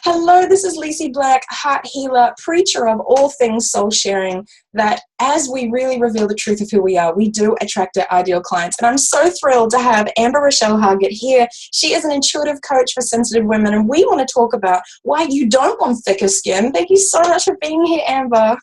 Hello, this is Lysa Black, heart healer, preacher of all things soul sharing, that as we really reveal the truth of who we are, we do attract our ideal clients. And I'm so thrilled to have Rochelle Hargett here. She is an intuitive coach for sensitive women, and we want to talk about why you don't want thicker skin. Thank you so much for being here, Amber.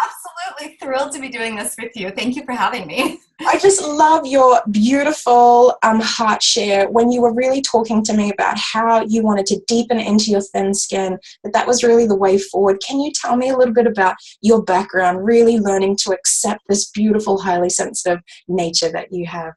Absolutely thrilled to be doing this with you. Thank you for having me. I just love your beautiful heart share when you were really talking to me about how you wanted to deepen into your thin skin, that was really the way forward. Can you tell me a little bit about your background, really learning to accept this beautiful, highly sensitive nature that you have?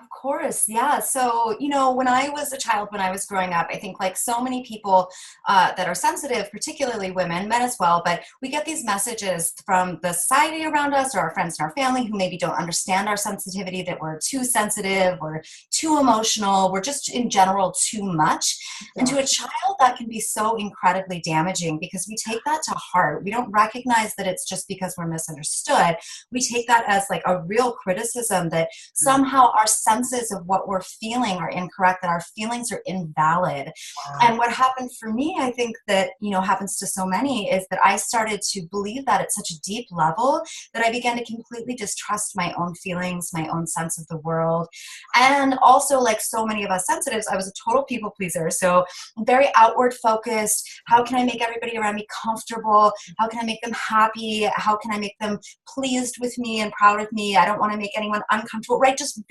Of course, yeah. So, when I was a child, when I was growing up, I think like so many people that are sensitive, particularly women, men as well, but we get these messages from the society around us or our friends and our family who maybe don't understand our sensitivity, that we're too sensitive, we're too emotional, we're just in general too much. Yeah. And to a child, that can be so incredibly damaging because we take that to heart. We don't recognize that it's just because we're misunderstood. We take that as like a real criticism that somehow our senses of what we're feeling are incorrect, that our feelings are invalid. Wow. And what happened for me, I think that, happens to so many, is that I started to believe that at such a deep level that I began to completely distrust my own feelings, my own sense of the world. And also, like so many of us sensitives, I was a total people pleaser. So very outward focused. How can I make everybody around me comfortable? How can I make them happy? How can I make them pleased with me and proud of me? I don't want to make anyone uncomfortable, right? Just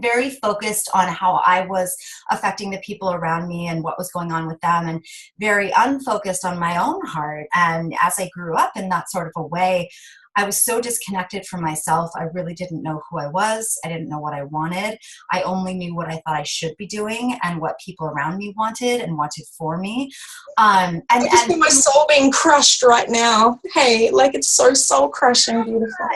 very focused on how I was affecting the people around me and what was going on with them, and very unfocused on my own heart. And as I grew up in that sort of a way, I was so disconnected from myself. I really didn't know who I was. I didn't know what I wanted. I only knew what I thought I should be doing and what people around me wanted and wanted for me. I just feel my soul being crushed right now. Hey, like it's so soul crushing, beautiful.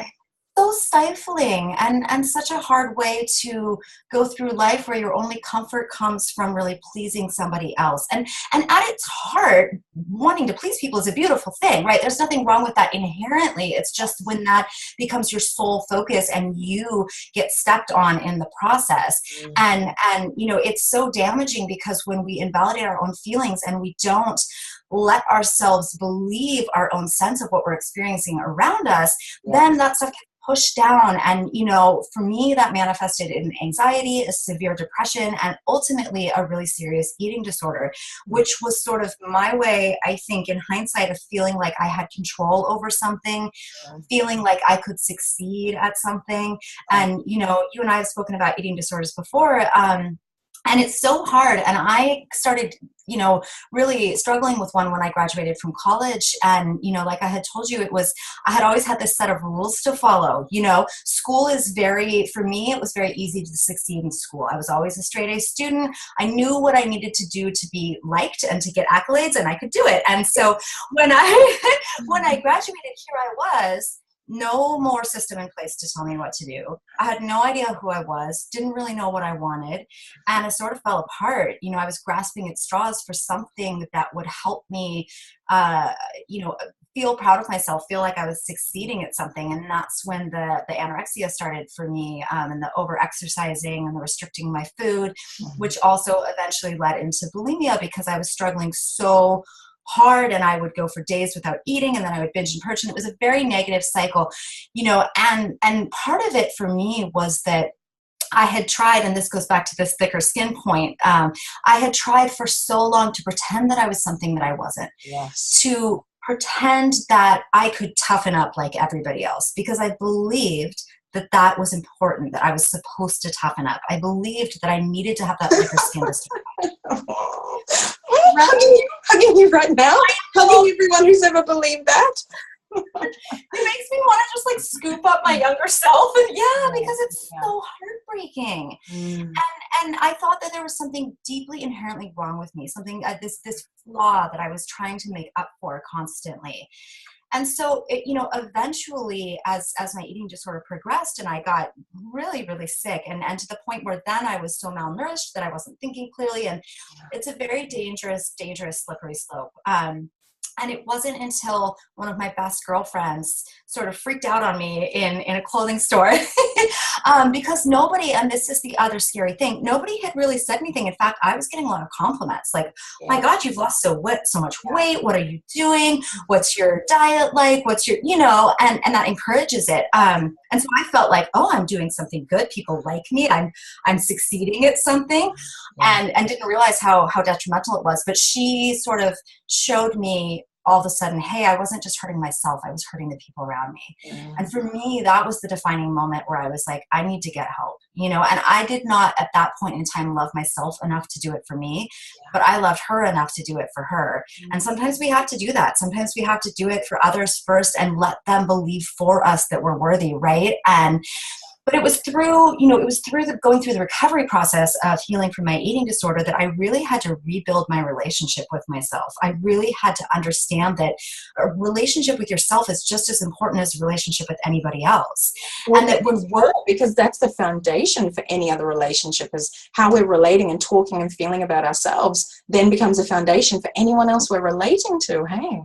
So stifling and such a hard way to go through life, where your only comfort comes from really pleasing somebody else. And at its heart, wanting to please people is a beautiful thing, right? There's nothing wrong with that inherently. It's just when that becomes your sole focus and you get stepped on in the process. And it's so damaging, because when we invalidate our own feelings and we don't let ourselves believe our own sense of what we're experiencing around us, then that stuff gets pushed down. And, for me, that manifested in anxiety, a severe depression, and ultimately a really serious eating disorder, which was sort of my way, I think, in hindsight, of feeling like I had control over something, feeling like I could succeed at something. And, you and I have spoken about eating disorders before, and it's so hard. And I started, really struggling with one when I graduated from college. And, like I had told you, I had always had this set of rules to follow. School is for me, it was very easy to succeed in school. I was always a straight A student. I knew what I needed to do to be liked and to get accolades, and I could do it. And so when I graduated, here I was, no more system in place to tell me what to do. I had no idea who I was, didn't really know what I wanted, and I sort of fell apart. I was grasping at straws for something that would help me, feel proud of myself, feel like I was succeeding at something. And that's when the anorexia started for me, and the over-exercising and the restricting my food, which also eventually led into bulimia, because I was struggling so hard, and I would go for days without eating, and then I would binge and purge, and it was a very negative cycle, and part of it for me was that I had tried, and this goes back to this thicker skin point, I had tried for so long to pretend that I was something that I wasn't. Yes. To pretend that I could toughen up like everybody else, because I believed that was important, that I was supposed to toughen up. I believed that I needed to have that thicker skin to survive. Hugging you right now, hugging everyone who's ever believed that. It makes me want to just like scoop up my younger self, and because it's so heartbreaking. And I thought that there was something deeply inherently wrong with me, something this flaw that I was trying to make up for constantly. And so, eventually, as my eating disorder progressed, and I got really, really sick, and to the point where then I was so malnourished that I wasn't thinking clearly, and it's a very dangerous, slippery slope. And it wasn't until one of my best girlfriends sort of freaked out on me in a clothing store because nobody, and this is the other scary thing, nobody had really said anything. In fact, I was getting a lot of compliments like, my God, you've lost so much weight. What are you doing? What's your diet like? What's your, and that encourages it. And so I felt like, oh, I'm doing something good. People like me. I'm succeeding at something, and didn't realize how detrimental it was. But she sort of showed me all of a sudden, hey, I wasn't just hurting myself, I was hurting the people around me. And for me, that was the defining moment where I was like, I need to get help, and I did not at that point in time love myself enough to do it for me, but I loved her enough to do it for her. And sometimes we have to do that. Sometimes we have to do it for others first and let them believe for us that we're worthy, right? But it was through, going through the recovery process of healing from my eating disorder that I really had to rebuild my relationship with myself. I really had to understand that a relationship with yourself is just as important as a relationship with anybody else. Well, and that because that's the foundation for any other relationship, is how we're relating and talking and feeling about ourselves then becomes a foundation for anyone else we're relating to. Hey.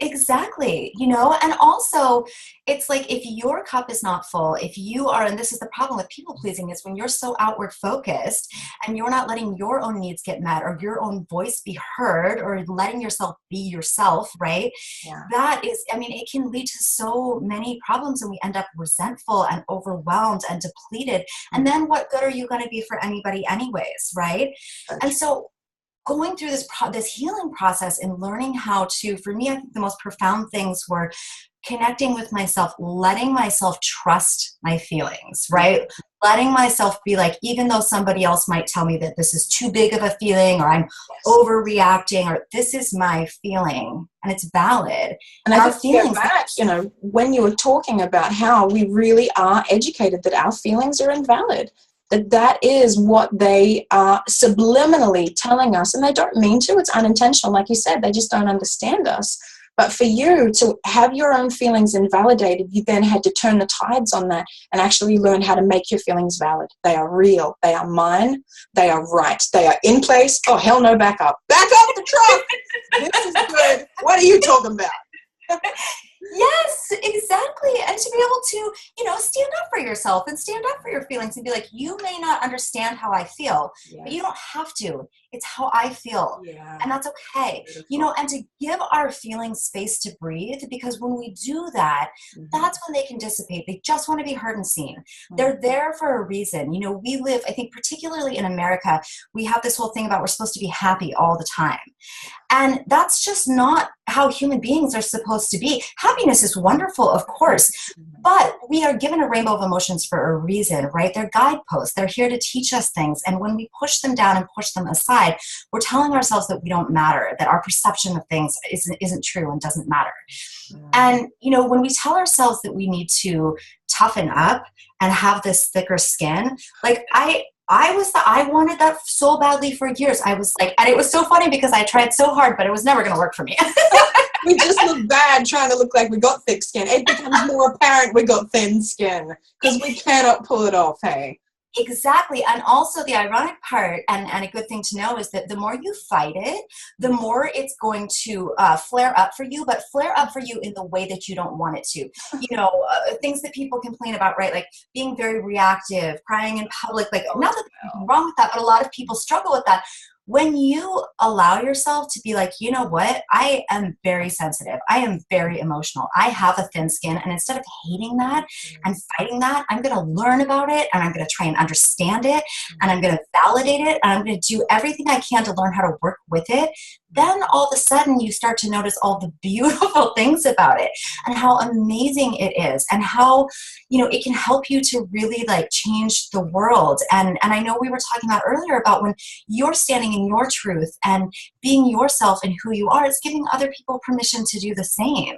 Exactly. And also it's like, if your cup is not full, if you are, and this is the problem with people pleasing, is when you're so outward focused and you're not letting your own needs get met or your own voice be heard or letting yourself be yourself, right? Yeah. That is, it can lead to so many problems, and we end up resentful and overwhelmed and depleted. And then what good are you going to be for anybody anyways, right? And so going through this healing process and learning how to, for me, I think the most profound things were connecting with myself, letting myself trust my feelings, right? Letting myself be like, even though somebody else might tell me that this is too big of a feeling, or I'm overreacting, or this is my feeling and it's valid. And I think feelings back, when you were talking about how we really are educated that our feelings are invalid, that is what they are subliminally telling us, and they don't mean to. It's unintentional, like you said. They just don't understand us. But for you to have your own feelings invalidated, you then had to turn the tides on that and actually learn how to make your feelings valid. They are real. They are mine. They are right. They are in place. Oh, hell no, back up. Back up the truck. This is good. What are you talking about? Yes, exactly. And to be able to, stand up for yourself and stand up for your feelings and be like, you may not understand how I feel, but you don't have to. It's how I feel. Yeah. And that's okay. Beautiful. And to give our feelings space to breathe, because when we do that, that's when they can dissipate. They just want to be heard and seen. They're there for a reason. We live, I think, particularly in America, we have this whole thing about we're supposed to be happy all the time. And that's just not how human beings are supposed to be. Happiness is wonderful, of course, but we are given a rainbow of emotions for a reason, right? They're guideposts. They're here to teach us things. And when we push them down and push them aside, we're telling ourselves that we don't matter, that our perception of things isn't true and doesn't matter. And, when we tell ourselves that we need to toughen up and have this thicker skin, like I wanted that so badly for years. I was like, and it was so funny because I tried so hard, but it was never going to work for me. We just look bad trying to look like we got thick skin. It becomes more apparent we got thin skin because we cannot pull it off, hey? Exactly. And also the ironic part, and a good thing to know, is that the more you fight it, the more it's going to flare up for you, but flare up for you in the way that you don't want it to. Things that people complain about, right? Like being very reactive, crying in public, like not that there's anything wrong with that, but a lot of people struggle with that. When you allow yourself to be like, you know what, I am very sensitive. I am very emotional. I have a thin skin. And instead of hating that and fighting that, I'm going to learn about it, and I'm going to try and understand it, and I'm going to validate it, and I'm going to do everything I can to learn how to work with it. Then all of a sudden you start to notice all the beautiful things about it and how amazing it is, and how, it can help you to really like change the world. And I know we were talking about earlier about when you're standing in your truth and being yourself and who you are, it's giving other people permission to do the same.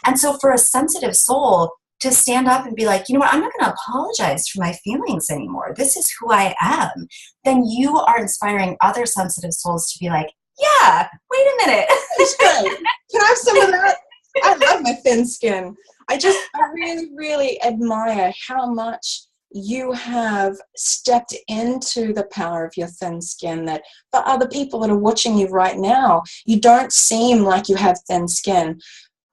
And so for a sensitive soul to stand up and be like, you know what, I'm not going to apologize for my feelings anymore. This is who I am. Then you are inspiring other sensitive souls to be like, yeah, wait a minute. That's great. Can I have some of that? I love my thin skin. I really, really admire how much you have stepped into the power of your thin skin, that for other people that are watching you right now, you don't seem like you have thin skin,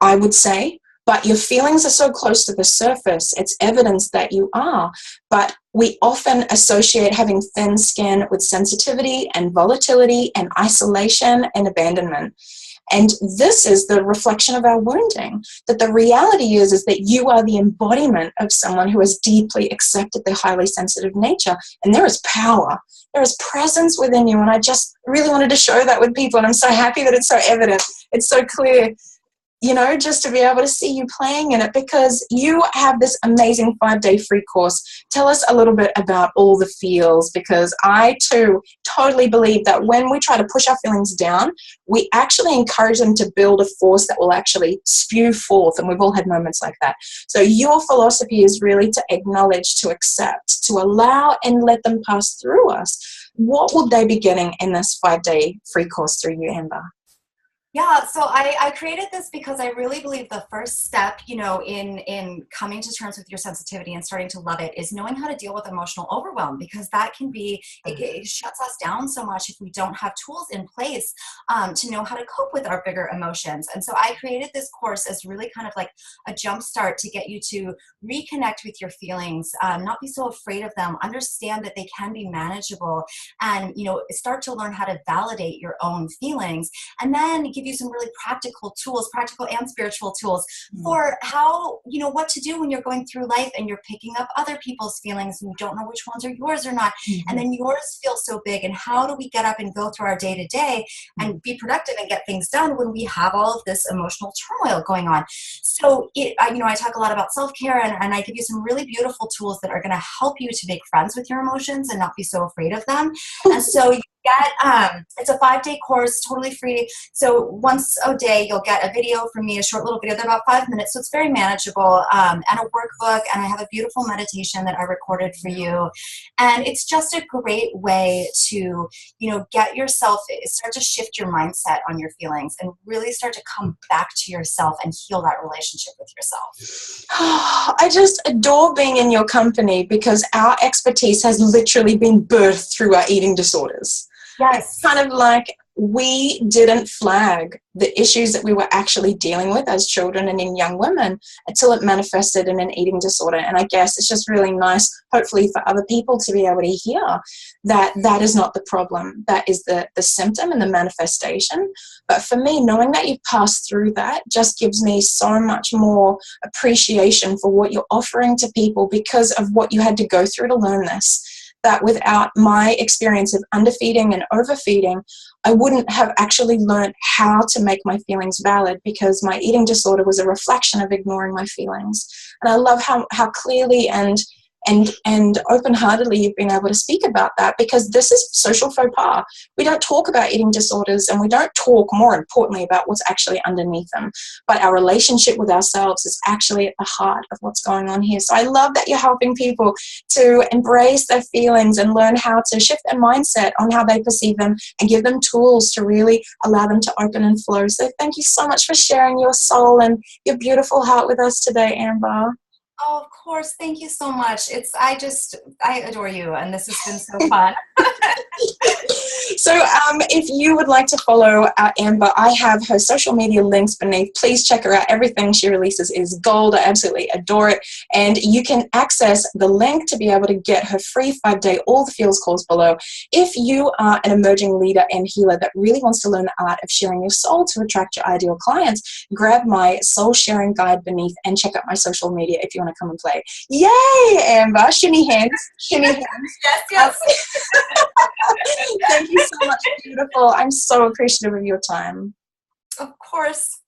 I would say, but your feelings are so close to the surface, it's evidence that you are. But we often associate having thin skin with sensitivity and volatility and isolation and abandonment. And this is the reflection of our wounding, that the reality is that you are the embodiment of someone who has deeply accepted their highly sensitive nature. And there is power. There is presence within you. And I just really wanted to show that with people. And I'm so happy that it's so evident. It's so clear, you know, just to be able to see you playing in it, because you have this amazing 5-day free course. Tell us a little bit about all the feels, because I too totally believe that when we try to push our feelings down, we actually encourage them to build a force that will actually spew forth, and we've all had moments like that. So your philosophy is really to acknowledge, to accept, to allow and let them pass through us. What would they be getting in this 5-day free course through you, Amber? Yeah, so I created this because I really believe the first step, you know, in coming to terms with your sensitivity and starting to love it is knowing how to deal with emotional overwhelm, because that can be, it shuts us down so much if we don't have tools in place to know how to cope with our bigger emotions. And so I created this course as really kind of like a jump start to get you to reconnect with your feelings, not be so afraid of them, understand that they can be manageable, and, you know, start to learn how to validate your own feelings, and then give you some really practical tools, practical and spiritual tools for how, you know, what to do when you're going through life and you're picking up other people's feelings and you don't know which ones are yours or not. And then yours feel so big. And how do we get up and go through our day to day and be productive and get things done when we have all of this emotional turmoil going on? So you know, I talk a lot about self-care, and I give you some really beautiful tools that are going to help you to make friends with your emotions and not be so afraid of them. And so you get, it's a 5-day course, totally free. So once a day, you'll get a video from me, a short little video. They're about 5 minutes, so it's very manageable, and a workbook, and I have a beautiful meditation that I recorded for you. And it's just a great way to, you know, get yourself, start to shift your mindset on your feelings and really start to come back to yourself and heal that relationship with yourself. I just adore being in your company, because our expertise has literally been birthed through our eating disorders. Yes. It's kind of like we didn't flag the issues that we were actually dealing with as children and in young women until it manifested in an eating disorder. And I guess it's just really nice, hopefully for other people, to be able to hear that that is not the problem. That is the symptom and the manifestation. But for me, knowing that you've passed through that just gives me so much more appreciation for what you're offering to people, because of what you had to go through to learn this. That without my experience of underfeeding and overfeeding, I wouldn't have actually learned how to make my feelings valid, because my eating disorder was a reflection of ignoring my feelings. And I love how clearly and open-heartedly you've been able to speak about that, because this is social faux pas. We don't talk about eating disorders, and we don't talk, more importantly, about what's actually underneath them. But our relationship with ourselves is actually at the heart of what's going on here. So I love that you're helping people to embrace their feelings and learn how to shift their mindset on how they perceive them, and give them tools to really allow them to open and flow. So thank you so much for sharing your soul and your beautiful heart with us today, Amber. Oh, of course. Thank you so much. I adore you, and this has been so fun. So if you would like to follow Amber, I have her social media links beneath. Please check her out. Everything she releases is gold. I absolutely adore it. And you can access the link to be able to get her free 5-day All the Feels course below. If you are an emerging leader and healer that really wants to learn the art of sharing your soul to attract your ideal clients, grab my soul sharing guide beneath and check out my social media if you want to come and play. Yay, Amber. Shimmy hands. Shimmy hands. Yes. Thank you so much, beautiful. I'm so appreciative of your time. Of course.